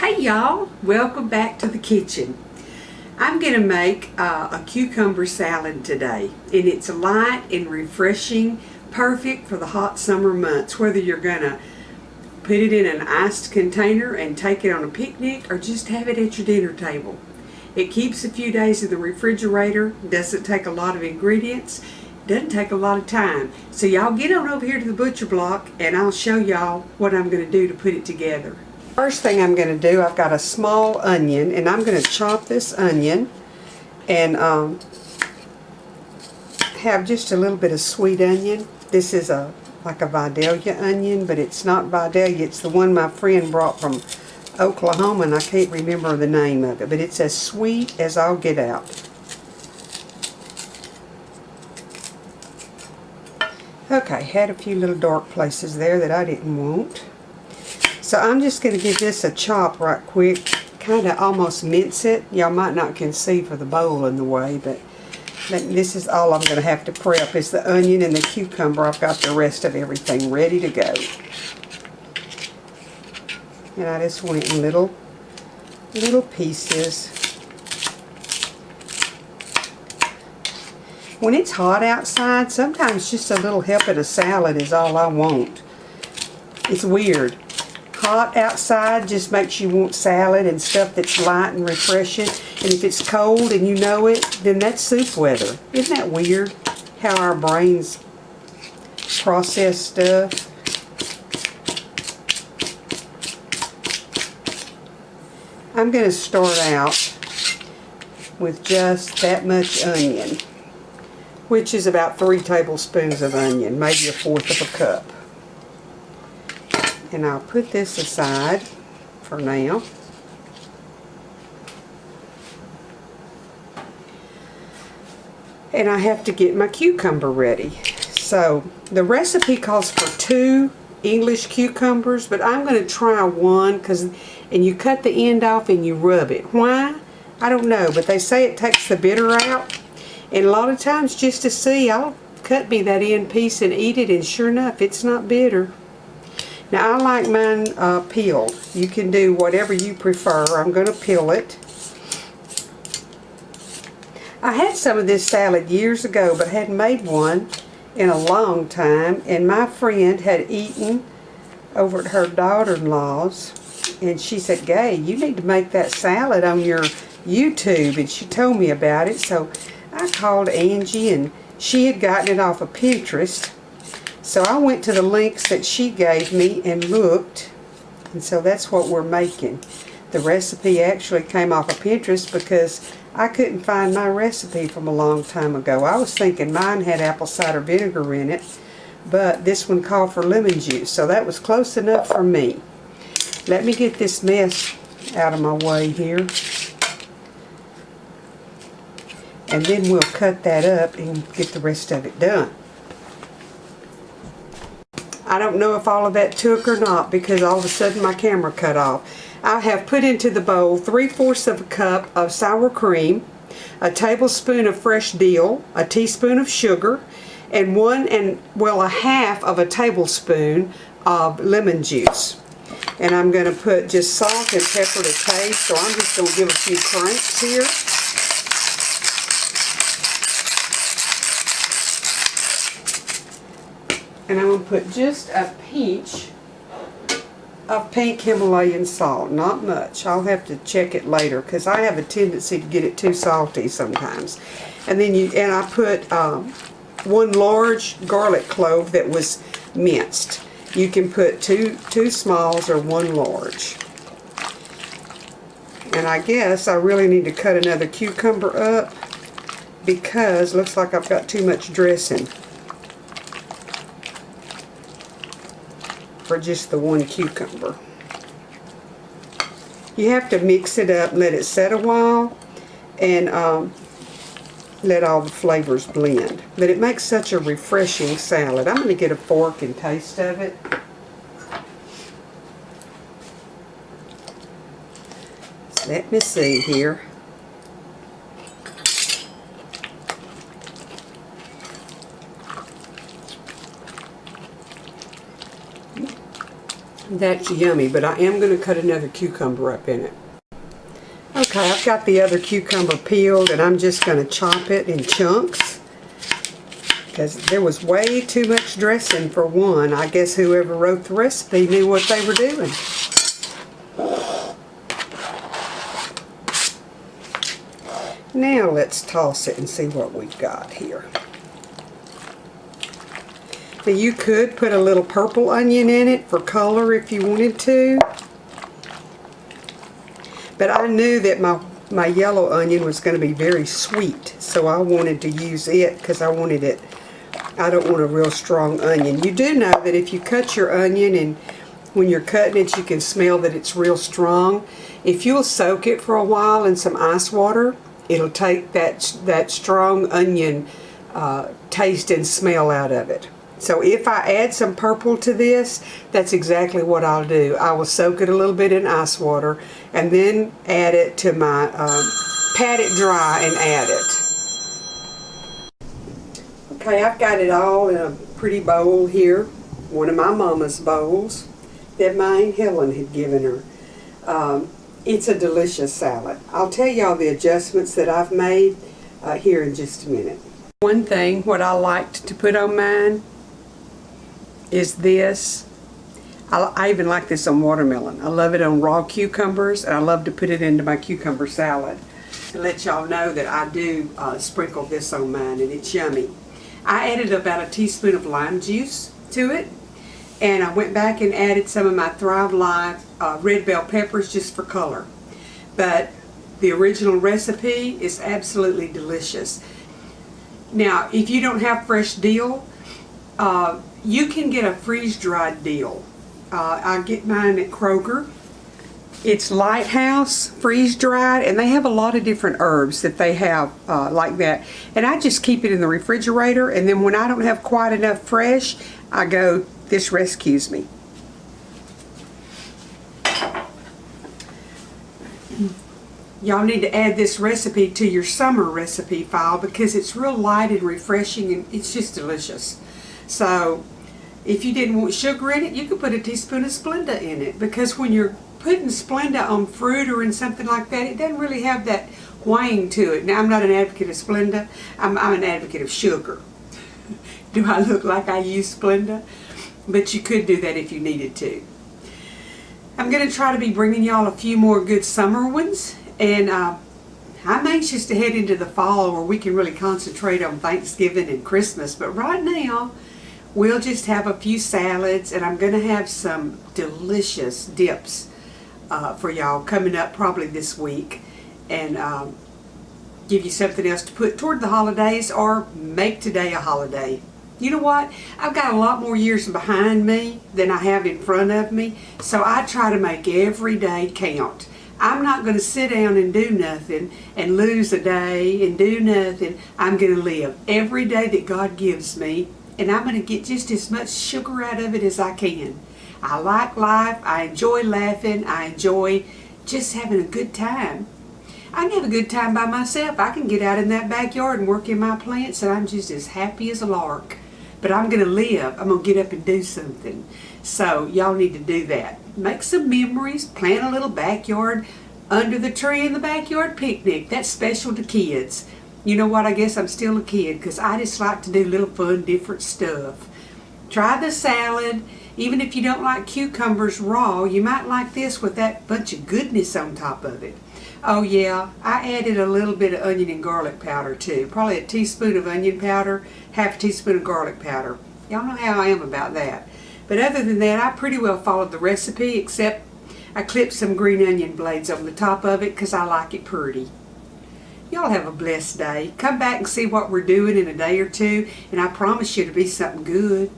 Hey y'all, welcome back to the kitchen. I'm going to make a cucumber salad today, and it's light and refreshing, perfect for the hot summer months, whether you're going to put it in an iced container and take it on a picnic or just have it at your dinner table. It keeps a few days in the refrigerator, doesn't take a lot of ingredients, doesn't take a lot of time. So y'all get on over here to the butcher block and I'll show y'all what I'm going to do to put it together. First thing I'm going to do, I've got a small onion, and I'm going to chop this onion and have just a little bit of sweet onion. This is like a Vidalia onion, but it's not Vidalia. It's the one my friend brought from Oklahoma, and I can't remember the name of it, but it's as sweet as I'll get out. Okay, had a few little dark places there that I didn't want. So I'm just going to give this a chop right quick, kind of almost mince it. Y'all might not can see for the bowl in the way, but this is all I'm going to have to prep is the onion and the cucumber. I've got the rest of everything ready to go. And I just want it in little pieces. When it's hot outside, sometimes just a little help in a salad is all I want. It's weird. Hot outside just makes you want salad and stuff that's light and refreshing. And if it's cold and you know it, then that's soup weather. Isn't that weird how our brains process stuff? I'm going to start out with just that much onion, which is about 3 tablespoons of onion, maybe 1/4 of a cup. And I'll put this aside for now. And I have to get my cucumber ready. So the recipe calls for 2 English cucumbers, but I'm going to try 1 and you cut the end off and you rub it. Why? I don't know, but they say it takes the bitter out. And a lot of times, just to see, I'll cut me that end piece and eat it, and sure enough, it's not bitter. Now I like mine peeled. You can do whatever you prefer. I'm going to peel it. I had some of this salad years ago, but hadn't made one in a long time. And my friend had eaten over at her daughter-in-law's, and she said, "Gay, you need to make that salad on your YouTube." And she told me about it, so I called Angie, and she had gotten it off of Pinterest. So I went to the links that she gave me and looked, and so that's what we're making. The recipe actually came off of Pinterest because I couldn't find my recipe from a long time ago. I was thinking mine had apple cider vinegar in it, but this one called for lemon juice, so that was close enough for me. Let me get this mess out of my way here, and then we'll cut that up and get the rest of it done. I don't know if all of that took or not because all of a sudden my camera cut off. I have put into the bowl 3/4 of a cup of sour cream, a tablespoon of fresh dill, a teaspoon of sugar, and 1.5 of a tablespoon of lemon juice. And I'm going to put just salt and pepper to taste, so I'm just going to give a few cranks here. And I'm going to put just a pinch of pink Himalayan salt. Not much. I'll have to check it later because I have a tendency to get it too salty sometimes. And then I put 1 large garlic clove that was minced. You can put two smalls or 1 large. And I guess I really need to cut another cucumber up because it looks like I've got too much dressing for just the 1 cucumber. You have to mix it up, let it set a while, and let all the flavors blend. But it makes such a refreshing salad. I'm going to get a fork and taste of it. So let me see here. That's yummy, but I am going to cut another cucumber up in it. Okay, I've got the other cucumber peeled, and I'm just going to chop it in chunks because there was way too much dressing for one. I guess whoever wrote the recipe knew what they were doing. Now let's toss it and see what we've got here. Now you could put a little purple onion in it for color if you wanted to. But I knew that my yellow onion was going to be very sweet, so I wanted to use it because I don't want a real strong onion. You do know that if you cut your onion and when you're cutting it, you can smell that it's real strong. If you'll soak it for a while in some ice water, it'll take that strong onion taste and smell out of it. So if I add some purple to this, that's exactly what I'll do. I will soak it a little bit in ice water and then add it to my, pat it dry and add it. Okay, I've got it all in a pretty bowl here. One of my mama's bowls that my Aunt Helen had given her. It's a delicious salad. I'll tell y'all the adjustments that I've made here in just a minute. One thing, what I liked to put on mine is this. I even like this on watermelon. I love it on raw cucumbers, and I love to put it into my cucumber salad. To let y'all know that I do sprinkle this on mine, and it's yummy. I added about a teaspoon of lime juice to it, and I went back and added some of my Thrive Life red bell peppers just for color. But the original recipe is absolutely delicious. Now, if you don't have fresh dill, you can get a freeze-dried dill. I get mine at Kroger. It's Lighthouse freeze-dried, and they have a lot of different herbs that they have like that. And I just keep it in the refrigerator, and then when I don't have quite enough fresh, I go, this rescues me. Y'all need to add this recipe to your summer recipe file because it's real light and refreshing, and it's just delicious. So if you didn't want sugar in it, you could put a teaspoon of Splenda in it, because when you're putting Splenda on fruit or in something like that, it doesn't really have that wang to it. Now, I'm not an advocate of Splenda. I'm an advocate of sugar. Do I look like I use Splenda? But you could do that if you needed to. I'm going to try to be bringing y'all a few more good summer ones. And I'm anxious to head into the fall where we can really concentrate on Thanksgiving and Christmas. But right now, we'll just have a few salads, and I'm going to have some delicious dips for y'all coming up probably this week. And give you something else to put toward the holidays or make today a holiday. You know what? I've got a lot more years behind me than I have in front of me, so I try to make every day count. I'm not going to sit down and do nothing and lose a day and do nothing. I'm going to live every day that God gives me, and I'm going to get just as much sugar out of it as I can. I like life. I enjoy laughing. I enjoy just having a good time. I can have a good time by myself. I can get out in that backyard and work in my plants, and I'm just as happy as a lark. But I'm going to live. I'm going to get up and do something. So y'all need to do that. Make some memories. Plant a little backyard under the tree in the backyard picnic. That's special to kids. You know what? I guess I'm still a kid because I just like to do little fun, different stuff. Try the salad. Even if you don't like cucumbers raw, you might like this with that bunch of goodness on top of it. Oh yeah, I added a little bit of onion and garlic powder too. Probably a teaspoon of onion powder, half a teaspoon of garlic powder. Y'all know how I am about that. But other than that, I pretty well followed the recipe, except I clipped some green onion blades on the top of it because I like it pretty. Y'all have a blessed day. Come back and see what we're doing in a day or two, and I promise you it'll be something good.